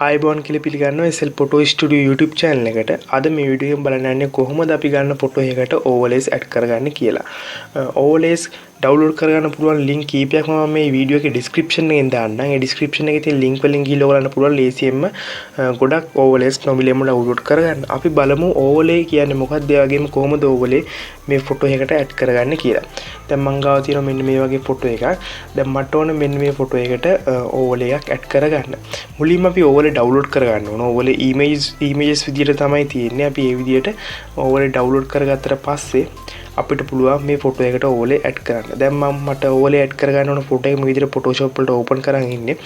ආයිබෝන් කියලා පිළිගන්නවා SL Photo Studio YouTube channel එකට. අද මේ වීඩියෝ එකෙන් බලන්න යන්නේ කොහොමද අපි ගන්න ෆොටෝ එකකට overlays add කරගන්නේ කියලා. overlays download කරගන්න පුළුවන් link කීපයක් මම මේ වීඩියෝ එකේ description එකෙන් දාන්නම්. ඒ description එකේ තියෙන link වලින් ගිහලා ඔයාලන්ට පුළුවන් ලේසියෙන්ම ගොඩක් overlays නොමිලේම download කරගන්න. අපි බලමු overlay කියන්නේ මොකක්ද? ඒ වගේම කොහොමද overlay මේ ෆොටෝ එකකට add කරගන්නේ කියලා. දැන් මං ගාව තියෙනවා මෙන්න මේ වගේ ෆොටෝ එකක්. දැන් මට ඕන මෙන්න මේ ෆොටෝ එකට overlay එකක් add කරගන්න. මුලින්ම අපි overlay download කරගන්න ඕන. overlay images විදියට තමයි තියෙන්නේ. අපි මේ විදියට overlay download කරගත්තට පස්සේ අපිට පුළුවන් මේ ෆොටෝ එකට overlay add කරන්න. දැන් මට overlay add කරගන්න ඕන ෆොටෝ එක මේ විදියට Photoshop වලට open කරන් ඉන්නේ.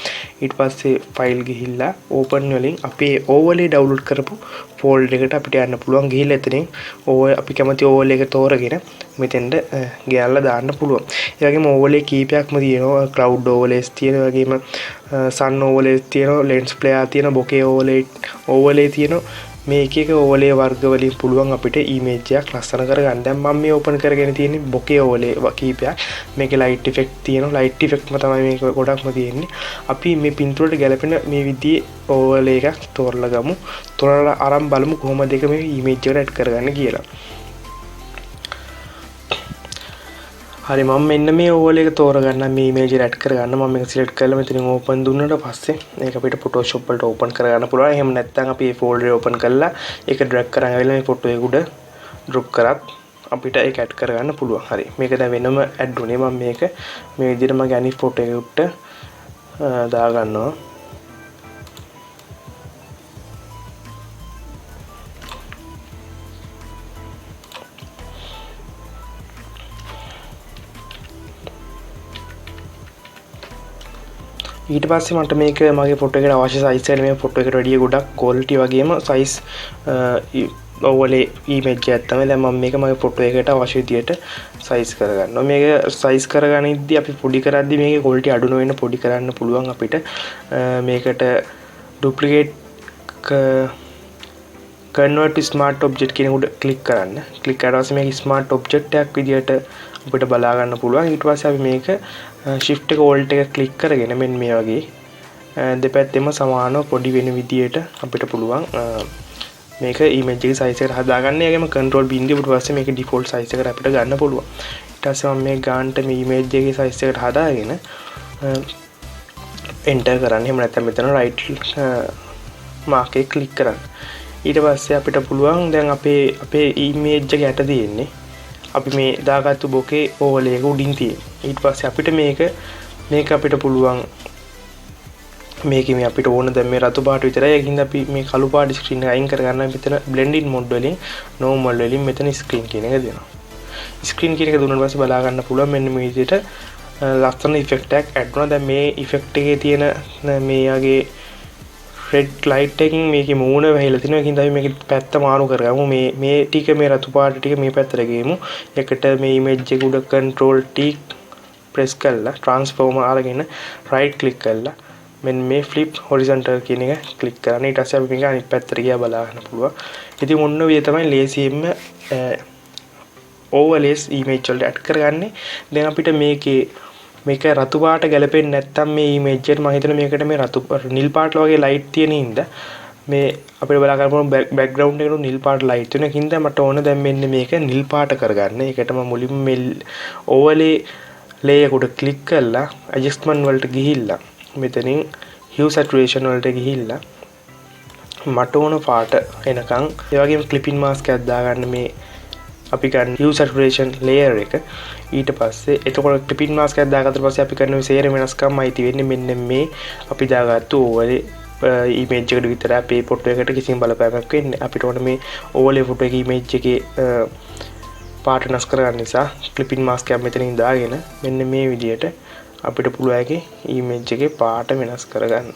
ඊට පස්සේ file ගිහිල්ලා open වලින් අපේ overlay download කරපු folder එකට අපිට යන්න පුළුවන්. ගිහිල්ලා එතනින් අපි කැමති overlay එක තෝරගෙන මෙතෙන්ට ගෑල්ලා දාන්න පුළුවන්. ඒ වගේම overlay කීපයක්ම තියෙනවා. cloud overlays තියෙනවා. ඒ වගේම sun overlays තියෙනවා. lens flare තියෙනවා. bokeh overlay තියෙනවා. මේ එක එක overlay වර්ග වලින් පුළුවන් අපිට image එකක් ලස්සන කරගන්න. දැන් මම මේ open කරගෙන තියෙන්නේ bokeh overlay කීපයක්. මේකේ light effect තියෙනවා. light effect ම තමයි මේක ගොඩක්ම තියෙන්නේ. අපි මේ පින්තූරයට ගැලපෙන මේ විදිහේ overlay එකක් තෝරලා ගමු. තෝරලා අරන් බලමු කොහොමද ඒක මේ image එකට add කරගන්න කියලා. හරි මම මෙන්න මේ overlay එක තෝරගන්න මේ image එක add කරගන්න මම මේක select කරලා මෙතනින් open දුන්නාට පස්සේ මේක අපිට Photoshop වලට open කරගන්න පුළුවන්. එහෙම නැත්නම් අපි මේ folder එක open කරලා ඒක drag කරන් ආවිල්ලා මේ photo එක උඩ drop කරත් අපිට ඒක add කරගන්න පුළුවන්. හරි මේක දැන් වෙනම add උනේ. මම මේක මේ විදිහට මගේ අනිත් photo එක උඩ දා ගන්නවා. ඊට පස්සේ මට මේක මගේ ෆොටෝ එකට අවශ්‍ය size එකට මේ ෆොටෝ එකට වැඩිය ගොඩක් quality වගේම size overlay image එකක් තමයි. දැන් මම මේක මගේ ෆොටෝ එකට අවශ්‍ය විදියට size කරගන්නවා. මේක size කරගනිද්දී අපි පොඩි කරද්දී මේකේ quality අඩු නොවෙන්න පොඩි කරන්න පුළුවන් අපිට. මේකට duplicate convert to smart object කියන උඩ click කරන්න. click කරලා පස්සේ මේක smart object එකක් විදියට අපිට බලා ගන්න පුළුවන්. ඊට පස්සේ අපි මේක shift එක alt එක click කරගෙන මෙන්න මේ වගේ දෙපැත්තෙම සමානව පොඩි වෙන විදියට අපිට පුළුවන් මේක image එකේ size එකට හදාගන්න. ඒ වගේම control බින්දුව ඊට පස්සේ මේක default size එකට අපිට ගන්න පුළුවන්. ඊට පස්සේ මම මේ ගානට මේ image එකේ size එකට හදාගෙන enter කරන්න. එහෙම නැත්නම් මෙතන right mark එක click කරන්න. ඊට පස්සේ අපිට පුළුවන් දැන් අපේ image එක යට තියෙන්නේ අපි මේ දාගත්තු bokeh overlay එක උඩින් තියෙන. ඊට පස්සේ අපිට මේක අපිට පුළුවන් මේකේ මේ අපිට ඕන දැන් මේ රතු පාට විතරයි. ඒකින්ද අපි මේ කළු පාට screen එක අයින් කරගන්න මෙතන blend in mode වලින් normal වලින් මෙතන screen කියන එක දෙනවා. screen කියන එක දුන්නාට පස්සේ බලා ගන්න පුළුවන් මෙන්න මේ විදිහට ලස්සන effect එකක් add වුණා. දැන් මේ effect එකේ තියෙන මේ යගේ red light එකකින් මේකේ මූණ වැහිලා තිනවා. ඒකින්ද අපි මේකේ පැත්ත මාරු කරගමු. මේ ටික මේ රතු පාට ටික මේ පැත්තට ගෙමු. එකට මේ image එක උඩ control T press කරලා transform අරගෙන right click කරලා මෙන්න මේ flip horizontal කියන එක click කරන්න. ඊට පස්සේ අපි මේක අනිත් පැත්තට ගියා බලා ගන්න පුළුවන්. ඉතින් මොන විදිය තමයි ලේසියෙන්ම overlays image වලට add කරගන්නේ. දැන් අපිට මේක රතු පාට ගැලපෙන්නේ නැත්නම් මේ image එකට මම හිතන්නේ මේකට මේ රතු නිල් පාට වගේ light තියෙන හින්දා මේ අපිට බලා ගන්න පුළුවන් background එකට නිල් පාට light තියෙන හින්දා මට ඕන දැන් මෙන්න මේක නිල් පාට කරගන්න. ඒකට මම මුලින්ම මේ overlay layer එකට click කරලා adjustment වලට ගිහිල්ලා මෙතනින් hue saturation වලට ගිහිල්ලා මට ඕන පාට එනකන් ඒ වගේම clipping mask එකක් දාගන්න මේ අපි ගන්න hue saturation layer එක. ඊට පස්සේ එතකොට clipping mask එකක් දාගත්තට පස්සේ අපි කරන විශේෂ වෙනස්කම් අයිති වෙන්නේ මෙන්න මේ අපි දාගත්තු overlay image එකට විතරයි. අපේ ෆොටෝ එකට කිසිම බලපෑමක් වෙන්නේ. අපිට ඕන මේ overlay ෆොටෝ එකේ image එකේ පාට වෙනස් කරගන්න නිසා clipping mask එකක් මෙතනින් දාගෙන මෙන්න මේ විදියට අපිට පුළුවන් ඒකේ image එකේ පාට වෙනස් කරගන්න.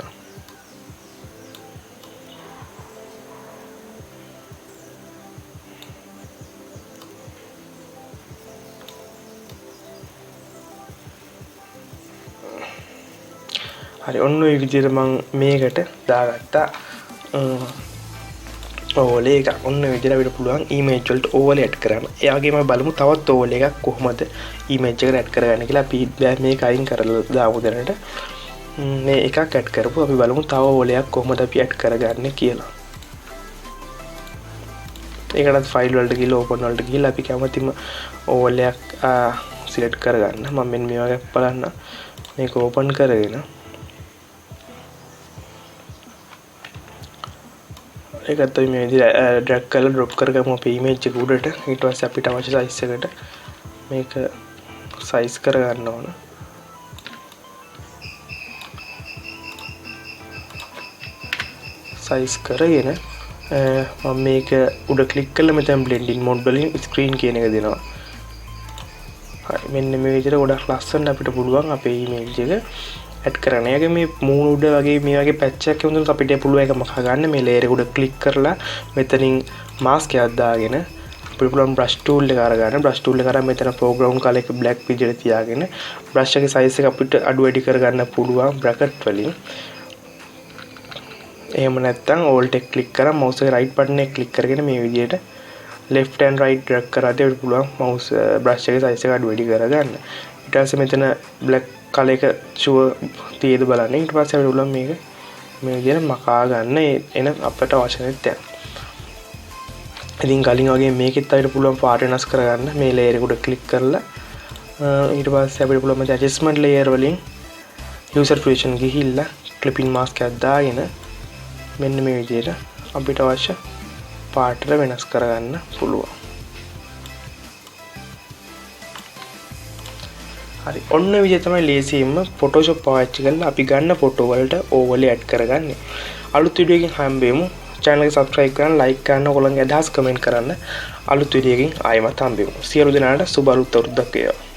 හරි ඔන්න ඔය විදිහට මම මේකට දාගත්තා overlay එක. ඔන්න ඔය විදිහට අපිට පුළුවන් image වලට overlay add කරන්න. ඒ වගේම බලමු තවත් overlay එකක් කොහොමද image එකට add කරගන්නේ කියලා. අපි මේක අයින් කරලා දාමු දැනට. මේ එකක් ඇඩ් කරපුවා අපි බලමු තව ඕලයක් කොහොමද අපි ඇඩ් කරගන්නේ කියලා. ඒකටත් ෆයිල් වලට ගිහලා ඕපන් වලට ගිහලා අපි කැමතිම ඕලයක් සිලෙක්ට් කරගන්න. මම මෙන්න මේ වගේ බලන්න මේක ඕපන් කරගෙන ඒකත් අපි මේ විදිහට ඩ්‍රැග් කරලා ඩ්‍රොප් කරගමු අපේ ඉමේජ් එක උඩට. ඊට පස්සේ අපිට අවශ්‍ය සයිස් එකට මේක සයිස් කරගන්න ඕන. සයිස් කරගෙන මම මේක උඩ ක්ලික් කරලා මෙතන බ්ලෙන්ඩින් මොඩ් වලින් ස්ක්‍රීන් කියන එක දෙනවා. හරි මෙන්න මේ විදිහට ගොඩක් ලස්සන අපිට පුළුවන් අපේ ඉමේජ් එක ඇඩ් කරන්න. ඒකේ මේ මූණ උඩ වගේ මේ වගේ පැච් එකක් වුණොත් අපිට පුළුවන් එක මකා ගන්න මේ ලේයර් එක උඩ ක්ලික් කරලා මෙතනින් මාස්ක් එකක් දාගෙන අපිට පුළුවන් බ්‍රෂ් ටූල් එක අරගන්න. බ්‍රෂ් ටූල් එක අරන් මෙතන ෆෝග්‍රවුන්ඩ් කලර් එක බ්ලැක් විදිහට තියාගෙන බ්‍රෂ් එකේ සයිස් එක අපිට අඩු වැඩි කරගන්න පුළුවන් බ්‍රැකට් වලින්. එහෙම නැත්නම් ඕල්ට් එක ක්ලික් කරලා මවුස් එකේ රයිට් බටන් එක ක්ලික් කරගෙන මේ විදිහට left and right drag කරද්දී අපිට පුළුවන් මවුස් බ්‍රෂ් එකේ සයිස් එක අඩු වැඩි කරගන්න. ඊට පස්සේ මෙතන black කලර් එක ෂුවර් තියෙද බලන්න. ඊට පස්සේ අපිට පුළුවන් මේක මේ විදිහට මකා ගන්න එන අපට අවශ්‍ය නැත්නම්. ඉතින් කලින් වගේ මේකෙත් අපිට පුළුවන් පාට වෙනස් කරගන්න. මේ ලේයර් එක උඩ ක්ලික් කරලා ඊට පස්සේ අපිට පුළුවන් මේ adjustment layer වලින් user fusion ගිහිල්ලා clipping mask එකක් දාගෙන මෙන්න මේ විදිහට අපිට අවශ්‍ය පාට වෙනස් කරගන්න පුළුවන්. හරි ඔන්න විදිහ තමයි ලේසියෙන්ම Photoshop පාවිච්චි කරලා අපි ගන්න ෆොටෝ වලට ඕවර්ලේ ඇඩ් කරගන්නේ. අලුත් වීඩියෝ එකකින් හම්බෙමු. channel එක subscribe කරන්න, like කරන්න, ඔයගොල්ලන්ගේ අදහස් comment කරන්න. අලුත් වීඩියෝ එකකින් ආයෙමත් හම්බෙමු. සියලු දෙනාට සුබ අලුත් අවුරුද්දක් වේවා.